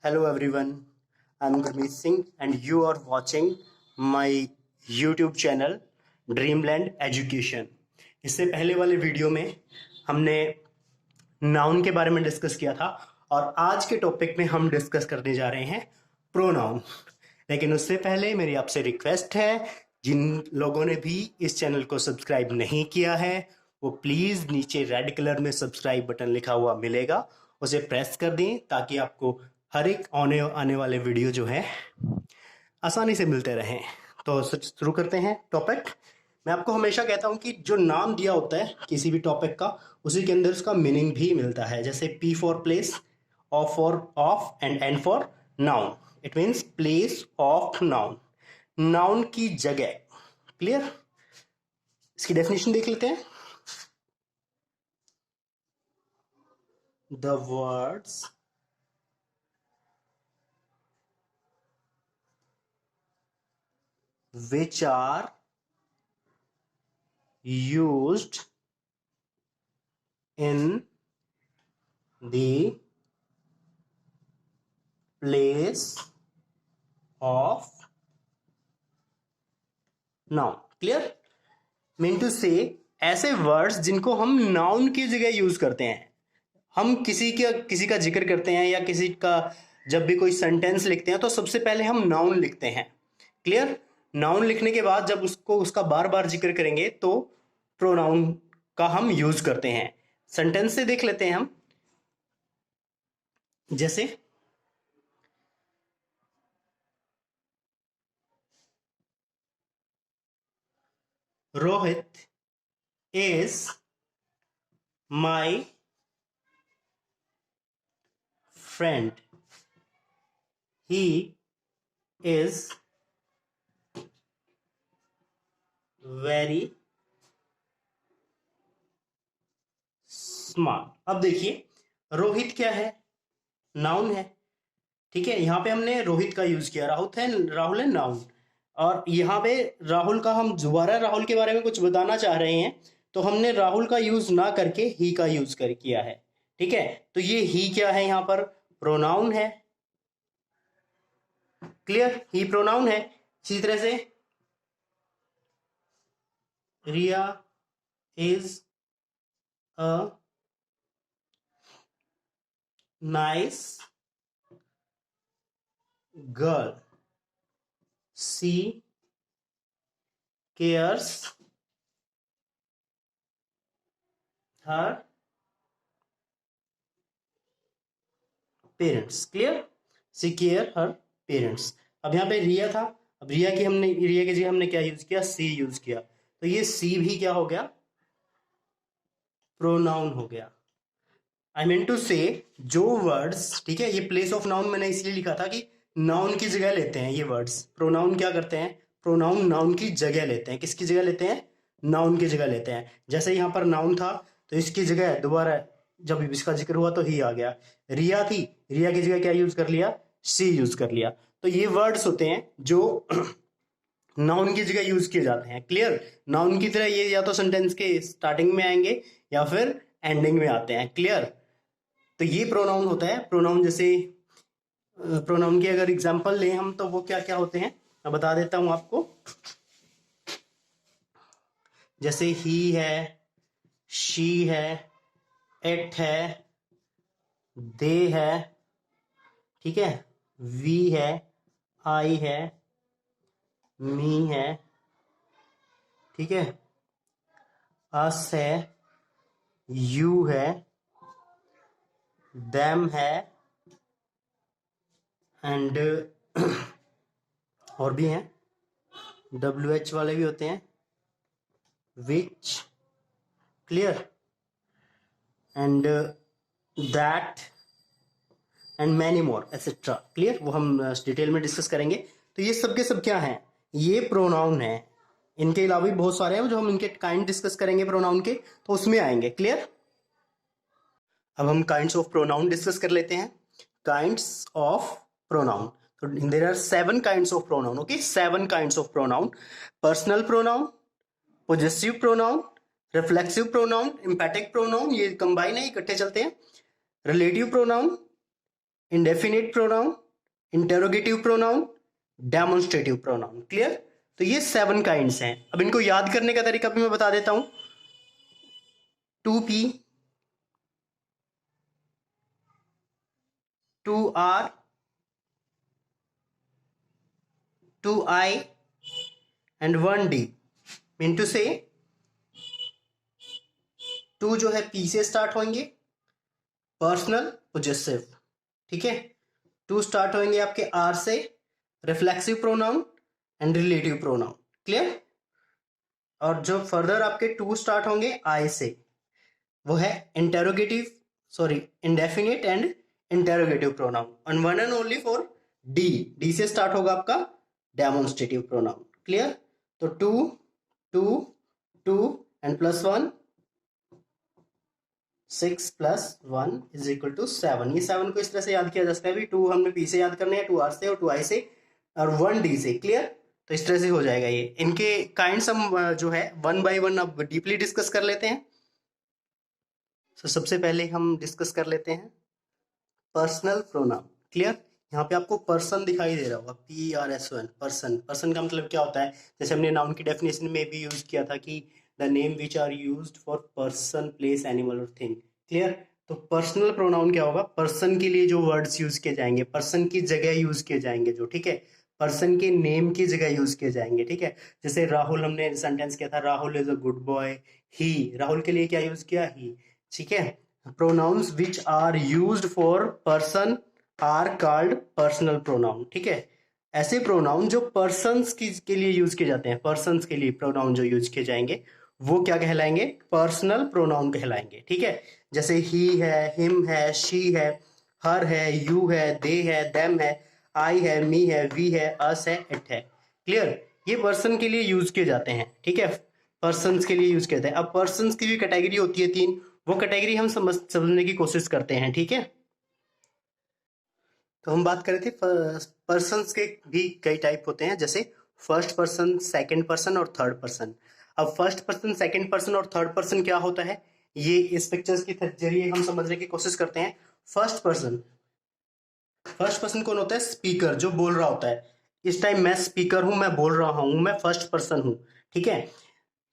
Hello everyone, I'm Gurmeet Singh and you are watching my YouTube channel Dreamland Education. इससे पहले वाले video में हमने नाउन के बारे में डिस्कस किया था और आज के टॉपिक में हम डिस्कस करने जा रहे हैं प्रोनाउन। लेकिन उससे पहले मेरी आपसे रिक्वेस्ट है, जिन लोगों ने भी इस चैनल को सब्सक्राइब नहीं किया है वो प्लीज़ नीचे रेड कलर में सब्सक्राइब बटन लिखा हुआ मिलेगा, उसे प्रेस कर दें ताकि आपको हर एक आने वाले वीडियो जो है आसानी से मिलते रहें। तो शुरू करते हैं टॉपिक। मैं आपको हमेशा कहता हूं कि जो नाम दिया होता है किसी भी टॉपिक का, उसी के अंदर उसका मीनिंग भी मिलता है। जैसे P for place, O for of and N for noun. It means place of noun, noun की जगह। क्लियर? इसकी डेफिनेशन देख लेते हैं। The words which are used in the place of noun. Clear? Mean to say ऐसे words जिनको हम noun की जगह यूज करते हैं। हम किसी का जिक्र करते हैं या किसी का जब भी कोई सेंटेंस लिखते हैं तो सबसे पहले हम नाउन लिखते हैं। क्लियर? नाउन लिखने के बाद जब उसका बार बार जिक्र करेंगे तो प्रोनाउन का हम यूज करते हैं। सेंटेंस से देख लेते हैं हम। जैसे Rohit is my friend, he is very smart. अब देखिए, रोहित क्या है? नाउन है। ठीक है, यहां पे हमने रोहित का यूज किया। राहुल है नाउन। और यहाँ पे राहुल का, हम दोबारा राहुल के बारे में कुछ बताना चाह रहे हैं तो हमने राहुल का यूज ना करके ही का यूज किया है। ठीक है, तो ये ही क्या है? यहां पर प्रोनाउन है। क्लियर? ही प्रोनाउन है। इसी तरह से Riya is a nice girl, she cares her parents. Clear? She care her parents. अब यहाँ पे रिया था, अब रिया की जगह हमने क्या यूज किया? सी यूज किया। तो ये सी भी क्या हो गया? प्रोनाउन हो गया। आई मीन टू से जो वर्ड्स, ठीक है, ये प्लेस ऑफ नाउन मैंने इसलिए लिखा था कि नाउन की जगह लेते हैं ये वर्ड्स। प्रोनाउन क्या करते हैं? प्रोनाउन नाउन की जगह लेते हैं। किसकी जगह लेते हैं? नाउन की जगह लेते हैं। जैसे यहाँ पर नाउन था तो इसकी जगह दोबारा जब इसका जिक्र हुआ तो ही आ गया। रिया थी, रिया की जगह क्या यूज कर लिया? सी यूज कर लिया। तो ये वर्ड्स होते हैं जो नाउन की जगह यूज किए जाते हैं। क्लियर? नाउन की तरह ये या तो सेंटेंस के स्टार्टिंग में आएंगे या फिर एंडिंग में आते हैं। क्लियर? तो ये प्रोनाउन होता है। प्रोनाउन जैसे प्रोनाउन की अगर एग्जांपल लें हम तो वो क्या क्या होते हैं मैं बता देता हूं आपको। जैसे ही है, शी है, इट है, दे है, ठीक है, वी है, आई है, मी है, ठीक है, अस है, यू है, देम है, एंड और भी हैं, WH वाले भी होते हैं, which. Clear? And that and many more etcetera. Clear? वो हम डिटेल में डिस्कस करेंगे। तो ये सब के सब क्या हैं? ये प्रोनाउन है। इनके अलावा भी बहुत सारे हैं जो हम इनके काइंड डिस्कस करेंगे प्रोनाउन के, तो उसमें आएंगे। क्लियर? अब हम काइंड्स ऑफ प्रोनाउन डिस्कस कर लेते हैं। Kinds of pronoun, so there are 7 kinds of pronoun. Okay, 7 kinds of pronoun: personal pronoun, possessive pronoun, reflexive pronoun, emphatic pronoun, ये कंबाइन है, इकट्ठे चलते हैं, relative pronoun, indefinite pronoun, interrogative pronoun, demonstrative pronoun. Clear? तो ये 7 kinds हैं। अब इनको याद करने का तरीका भी मैं बता देता हूं। Two P, two R, two I and one D. Mean two से टू जो है पी से स्टार्ट होंगे, पर्सनल पोजेसिव, ठीक है। टू स्टार्ट होंगे आपके आर से, reflexive pronoun and relative pronoun. Clear? और जो फर्दर आपके टू स्टार्ट होंगे आई से, वो है interrogative, sorry indefinite and interrogative pronoun. And one and only for D, D से स्टार्ट होगा आपका डेमोन्स्ट्रेटिव प्रोनाउन। क्लियर? तो two, two, two and plus one, 6 plus 1 is equal to 7। ये 7 को इस तरह से याद किया जा सकता है भी, 2 हमने पी से याद करने हैं, 2 आर से और 2 आई से और 1 डी से। क्लियर? तो इस तरह से हो जाएगा ये। इनके काइंड्स हम जो है वन बाय वन अब डीपली डिस्कस कर लेते हैं। तो सबसे पहले हम डिस्कस कर लेते हैं पर्सनल प्रोनाउन। क्लियर? यहाँ पे आपको पर्सन दिखाई दे रहा होगा, PRSON, पर्सन। पर्सन का मतलब क्या होता है? जैसे हमने नाउन की डेफिनेशन में भी यूज किया था कि the name which are used for person, place, animal और थिंग। क्लियर? तो पर्सनल प्रोनाउन क्या होगा? पर्सन के लिए जो वर्ड्स यूज किए जाएंगे, पर्सन की जगह यूज किए जाएंगे जो, ठीक है, पर्सन के नेम की जगह यूज किए जाएंगे। ठीक है, जैसे राहुल, हमने सेंटेंस किया था Rahul is a good boy. He, Rahul के लिए क्या यूज किया? ही। ठीक है, pronouns which are used for person are called personal pronoun. ठीक है, ऐसे प्रोनाउन जो पर्सन्स के लिए यूज किए जाते हैं, पर्सन्स के लिए प्रोनाउन जो यूज किए जाएंगे वो क्या कहलाएंगे? पर्सनल प्रोनाउन कहलाएंगे। ठीक है, जैसे ही है, हिम है, शी है, हर है, यू है, दे है, देम है, आई है, मी है, वी है, अस है, इट है। क्लियर? ये पर्सन के लिए यूज किए जाते हैं। ठीक है, पर्सन्स के लिए यूज किए जाते हैं। अब पर्सन्स की भी कैटेगरी होती है 3, वो कैटेगरी हम समझने की कोशिश करते हैं। ठीक है, तो हम बात कर रहे थे पर्सन्स के भी कई टाइप होते हैं, जैसे फर्स्ट पर्सन, सेकंड पर्सन और थर्ड पर्सन। अब फर्स्ट पर्सन, सेकंड पर्सन और थर्ड पर्सन क्या होता है, ये इस पिक्चर्स के जरिए हम समझने की कोशिश करते हैं। फर्स्ट पर्सन, फर्स्ट पर्सन कौन होता है? स्पीकर, जो बोल रहा होता है। इस टाइम मैं स्पीकर हूं, मैं बोल रहा हूं, मैं फर्स्ट पर्सन हूं। ठीक है,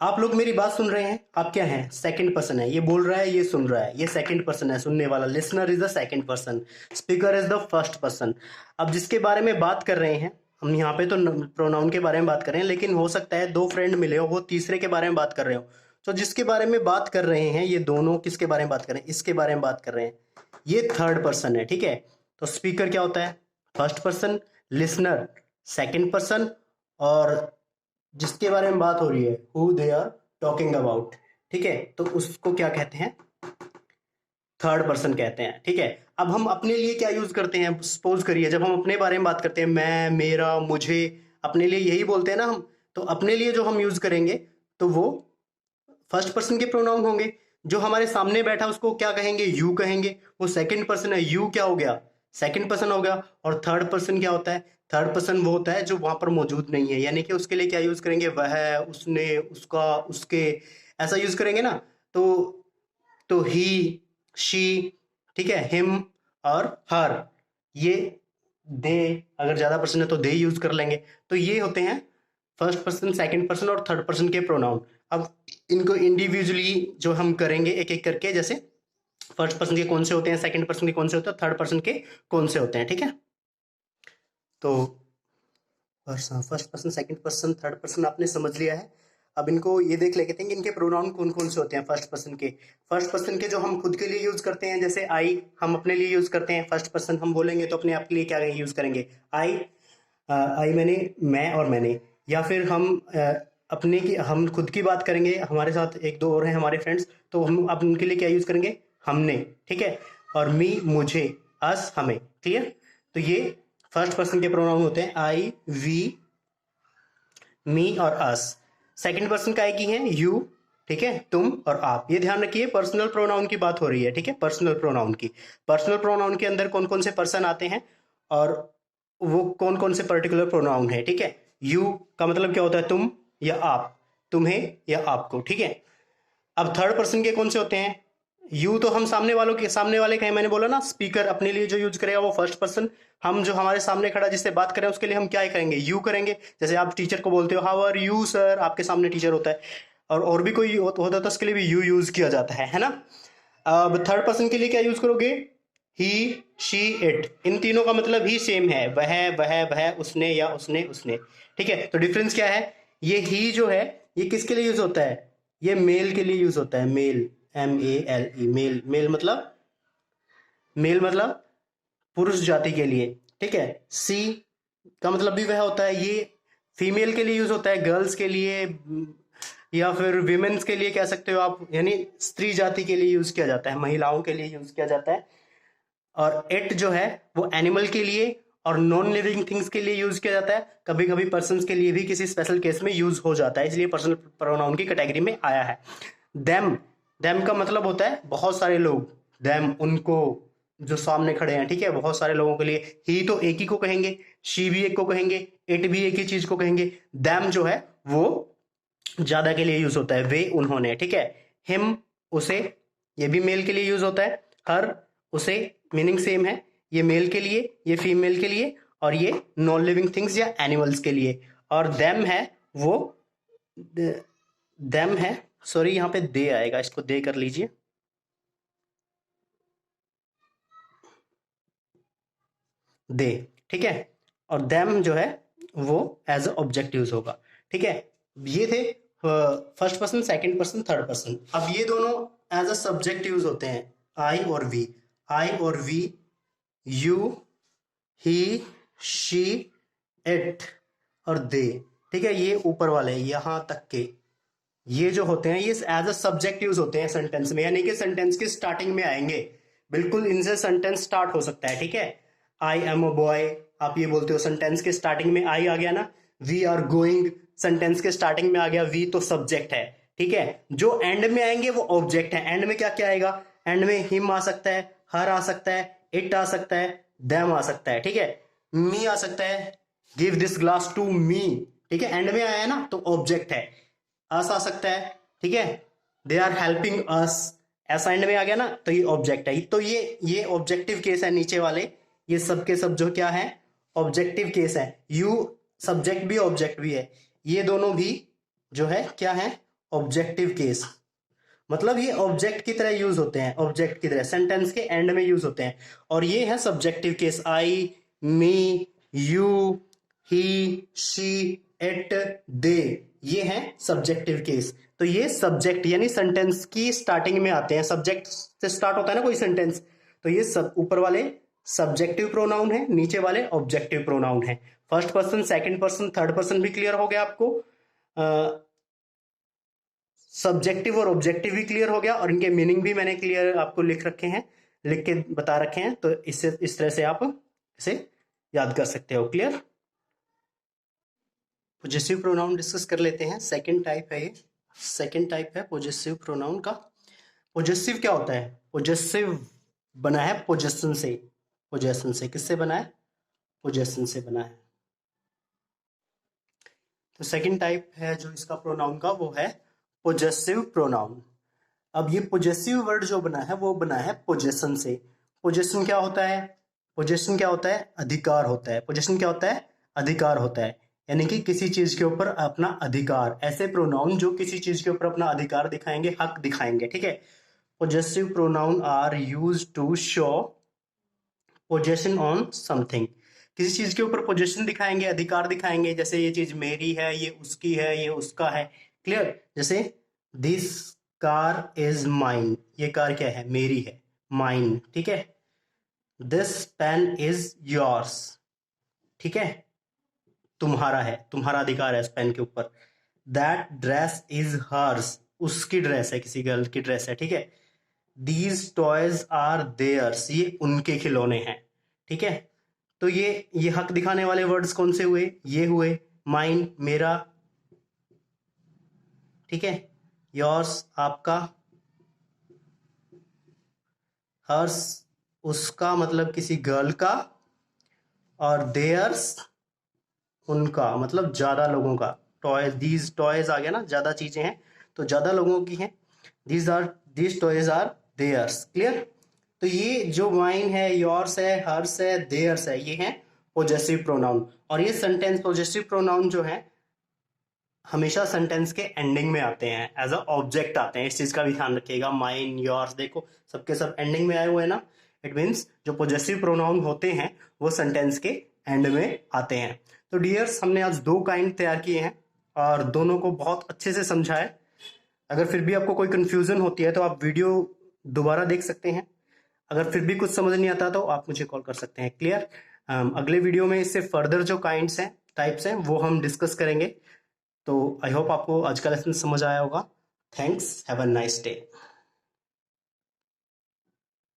आप लोग मेरी बात सुन रहे हैं, आप क्या हैं? सेकंड पर्सन है। ये बोल रहा है, ये सुन रहा है, ये सेकंड पर्सन है, सुनने वाला। Listener is the second person, speaker is the first person. अब जिसके बारे में बात कर रहे हैं हम यहाँ पे, तो प्रोनाउन के बारे में बात कर रहे हैं, लेकिन हो सकता है दो फ्रेंड मिले हो, वो तीसरे के बारे में बात कर रहे हो। तो जिसके बारे में बात कर रहे हैं, ये दोनों किसके बारे में बात कर रहे हैं? इसके बारे में बात कर रहे हैं, ये थर्ड पर्सन है। ठीक है, तो स्पीकर क्या होता है? First person, listener second person, और जिसके बारे में बात हो रही है, who they are talking about, ठीक है, तो उसको क्या कहते हैं? थर्ड पर्सन कहते हैं। ठीक है, अब हम अपने लिए क्या यूज करते हैं? सपोज करिए जब हम अपने बारे में बात करते हैं, मैं, मेरा, मुझे, अपने लिए यही बोलते हैं ना हम। तो अपने लिए जो हम यूज करेंगे तो वो फर्स्ट पर्सन के प्रोनाउन होंगे। जो हमारे सामने बैठा उसको क्या कहेंगे? यू कहेंगे। वो सेकंड पर्सन है, यू क्या हो गया? सेकंड पर्सन हो गया। और थर्ड पर्सन क्या होता है? थर्ड पर्सन वो होता है जो वहां पर मौजूद नहीं है, यानी कि उसके लिए क्या यूज करेंगे? वह, उसने, उसका, उसके, ऐसा यूज करेंगे ना। तो ही, शी, ठीक है, हिम और हर, ये दे, अगर ज्यादा पर्सन है तो दे यूज कर लेंगे। तो ये होते हैं फर्स्ट पर्सन, सेकंड पर्सन और थर्ड पर्सन के प्रोनाउन। अब इनको इंडिविजुअली जो हम करेंगे एक एक करके, जैसे फर्स्ट पर्सन के कौन से होते हैं, सेकंड पर्सन के कौन से होते हैं, थर्ड पर्सन के कौन से होते हैं। ठीक है, तो first person, second person, third person आपने समझ लिया है। अब इनको ये देख लेते हैं कि इनके प्रोनाउन कौन कौन से होते हैं फर्स्ट पर्सन के। फर्स्ट पर्सन के जो हम खुद के लिए यूज करते हैं, जैसे आई हम अपने लिए यूज करते हैं। फर्स्ट पर्सन हम बोलेंगे तो अपने आप के लिए क्या यूज करेंगे? आई। आई मैंने, मैं और मैंने। या फिर हम अपने की, हम खुद की बात करेंगे, हमारे साथ एक दो और हैं हमारे फ्रेंड्स, तो हम अब उनके लिए क्या यूज करेंगे? हमने। ठीक है, और मी, मुझे, अस, हमें। क्लियर? तो ये फर्स्ट पर्सन के प्रोनाउन होते हैं, आई, वी, मी और अस। सेकंड पर्सन का एक ही है, यू, ठीक है, तुम और आप। ये ध्यान रखिए, पर्सनल प्रोनाउन की बात हो रही है। ठीक है, पर्सनल प्रोनाउन की। पर्सनल प्रोनाउन के अंदर कौन कौन से पर्सन आते हैं और वो कौन कौन से पर्टिकुलर प्रोनाउन है। ठीक है, यू का मतलब क्या होता है? तुम या आप, तुम्हें या आपको। ठीक है, अब थर्ड पर्सन के कौन से होते हैं? यू तो हम सामने वाले का है, मैंने बोला ना स्पीकर अपने लिए जो यूज करेगा वो फर्स्ट पर्सन, हम जो हमारे सामने खड़ा जिससे बात करें उसके लिए हम क्या करेंगे, यू करेंगे। जैसे आप टीचर को बोलते हो हाउ आर यू सर, आपके सामने टीचर होता है, और भी कोई होता है तो उसके लिए भी यू यूज किया जाता है ना। अब थर्ड पर्सन के लिए क्या यूज करोगे, ही, शी, इट। इन तीनों का मतलब ही सेम है, वह, उसने या उसने। ठीक है, तो डिफरेंस क्या है, ये ही जो है ये किसके लिए यूज होता है, ये मेल के लिए यूज होता है, मेल, MELE, मेल। मेल मतलब पुरुष जाति के लिए। ठीक है, सी का मतलब भी वह होता है, ये फीमेल के लिए यूज होता है, गर्ल्स के लिए या फिर विमेन्स के लिए कह सकते हो आप, यानी स्त्री जाति के लिए यूज किया जाता है, महिलाओं के लिए यूज किया जाता है। और इट जो है वो एनिमल के लिए और नॉन लिविंग थिंग्स के लिए यूज किया जाता है, कभी कभी पर्सन के लिए भी किसी स्पेशल केस में यूज हो जाता है, इसलिए पर्सनल प्रोनाउन की कैटेगरी में आया है। देम, देम का मतलब होता है बहुत सारे लोग, देम उनको जो सामने खड़े हैं। ठीक है, बहुत सारे लोगों के लिए, ही तो एक ही को कहेंगे, शी भी एक को कहेंगे, इट भी एक ही चीज को कहेंगे। देम जो है वो ज्यादा के लिए यूज होता है, वे उन्होंने। ठीक है, हिम उसे, ये भी मेल के लिए यूज होता है, हर उसे, मीनिंग सेम है, ये मेल के लिए, ये फीमेल के लिए, और ये नॉन लिविंग थिंग्स या एनिमल्स के लिए। और देम है वो, देम है, सॉरी यहाँ पे दे आएगा, इसको दे कर लीजिए, दे। ठीक है, और देम जो है वो एज अ ऑब्जेक्ट यूज होगा। ठीक है, ये थे first person, second person, third person. अब ये दोनों एज अ सब्जेक्ट यूज होते हैं, आई और वी, आई और we, you, he, she, it और दे। ठीक है, ये ऊपर वाले यहां तक के ये जो होते हैं ये एज अ सब्जेक्ट यूज होते हैं सेंटेंस में, यानी कि सेंटेंस की स्टार्टिंग में आएंगे, बिल्कुल इनसे सेंटेंस स्टार्ट हो सकता है। ठीक है, आई एम अ बॉय, आप ये बोलते हो, सेंटेंस के स्टार्टिंग में आई आ गया ना। वी आर गोइंग, सेंटेंस के स्टार्टिंग में आ गया, वी तो सब्जेक्ट है। ठीक है, जो एंड में आएंगे वो ऑब्जेक्ट है। एंड में क्या क्या आएगा, एंड में हिम आ सकता है, हर आ सकता है, इट आ सकता है, देम आ सकता है। ठीक है, मी आ सकता है, give this glass to me. ठीक है, एंड में आया है ना तो ऑब्जेक्ट है। अस आ सकता है, ठीक है, दे आर हेल्पिंग अस, ऐसा एंड में आ गया ना तो ये ऑब्जेक्ट है। तो ये ऑब्जेक्टिव केस है नीचे वाले, ये सब के सब जो क्या है, ऑब्जेक्टिव केस है। यू सब्जेक्ट भी ऑब्जेक्ट भी है, ये दोनों भी जो है क्या है, ऑब्जेक्टिव केस। मतलब ये ऑब्जेक्ट की तरह यूज होते हैं, ऑब्जेक्ट की तरह सेंटेंस के एंड में यूज होते हैं। और ये है subjective case, I, me, you, he, she, it, they, ये है सब्जेक्टिव केस। तो ये सब्जेक्ट यानी सेंटेंस की स्टार्टिंग में आते हैं, सब्जेक्ट से स्टार्ट होता है ना कोई सेंटेंस, तो ये सब ऊपर वाले सब्जेक्टिव प्रोनाउन है, नीचे वाले ऑब्जेक्टिव प्रोनाउन है। First person, second person, third person भी क्लियर हो गया आपको, सब्जेक्टिव और ऑब्जेक्टिव भी क्लियर हो गया, और इनके मीनिंग भी मैंने क्लियर आपको लिख रखे हैं, लिख के बता रखे हैं, तो इससे इस तरह से आप इसे याद कर सकते हो। क्लियर, पोजेसिव प्रोनाउन डिस्कस कर लेते हैं, सेकंड टाइप है ये, सेकंड टाइप है पोजेसिव प्रोनाउन का। पोजेसिव क्या होता है, पोजेसिव बना है पोजेशन से, पोजेशन से, किससे बना है, पोजेशन से बना है। तो सेकंड टाइप है जो इसका प्रोनाउन का वो है पोजेसिव प्रोनाउन। अब ये पोजेसिव वर्ड जो बना है वो बना है पोजेशन से। पोजेशन क्या होता है, पोजेशन क्या होता है, अधिकार होता है। पोजेशन क्या होता है, अधिकार होता है, यानी कि किसी चीज के ऊपर अपना अधिकार, ऐसे प्रोनाउन जो किसी चीज के ऊपर अपना अधिकार दिखाएंगे, हक दिखाएंगे। ठीक है, possessive pronoun are use to show possession on something, किसी चीज के ऊपर पोजेशन दिखाएंगे, अधिकार दिखाएंगे, जैसे ये चीज मेरी है, ये उसकी है, ये उसका है। क्लियर, जैसे दिस कार इज माइन, ये कार क्या है, मेरी है, माइन। ठीक है, दिस पेन इज योर्स, ठीक है, तुम्हारा है, तुम्हारा अधिकार है इस पेन के ऊपर। दैट ड्रेस इज हर्स, उसकी ड्रेस है, किसी गर्ल की ड्रेस है। ठीक है, दीज टॉयज आर देयर्स, ये उनके खिलौने हैं। ठीक है, तो ये हक दिखाने वाले वर्ड्स कौन से हुए, ये हुए, माइन मेरा, ठीक है, योर्स आपका, हर्स उसका मतलब किसी गर्ल का, और देयर्स उनका मतलब ज्यादा लोगों का। टॉयज, दीज टॉयज आ गया ना, ज्यादा चीजें हैं तो ज्यादा लोगों की हैं। These toys are theirs. Clear? तो ये जो माइन है, योर्स है, हर्स है, देयर्स है, ये है पोजेसिव प्रोनाउन। और ये सेंटेंस पोजेसिव प्रोनाउन जो है हमेशा सेंटेंस के एंडिंग में आते हैं, एज अ ऑब्जेक्ट आते हैं। इस चीज का भी ध्यान रखिएगा। माइन, योर्स, देखो सबके सब एंडिंग में आए हुए हैं ना। इट मीन्स जो पोजेसिव प्रोनाउन होते हैं वो सेंटेंस के एंड में आते हैं। तो डियर्स, हमने आज 2 काइंड तैयार किए हैं और दोनों को बहुत अच्छे से समझा है। अगर फिर भी आपको कोई कंफ्यूजन होती है तो आप वीडियो दोबारा देख सकते हैं। अगर फिर भी कुछ समझ नहीं आता तो आप मुझे कॉल कर सकते हैं। क्लियर? अगले वीडियो में इससे फर्दर जो काइंड्स हैं, टाइप्स हैं, वो हम डिस्कस करेंगे। तो आई होप आपको आज का लेसन समझ आया होगा। Thanks, have a nice day.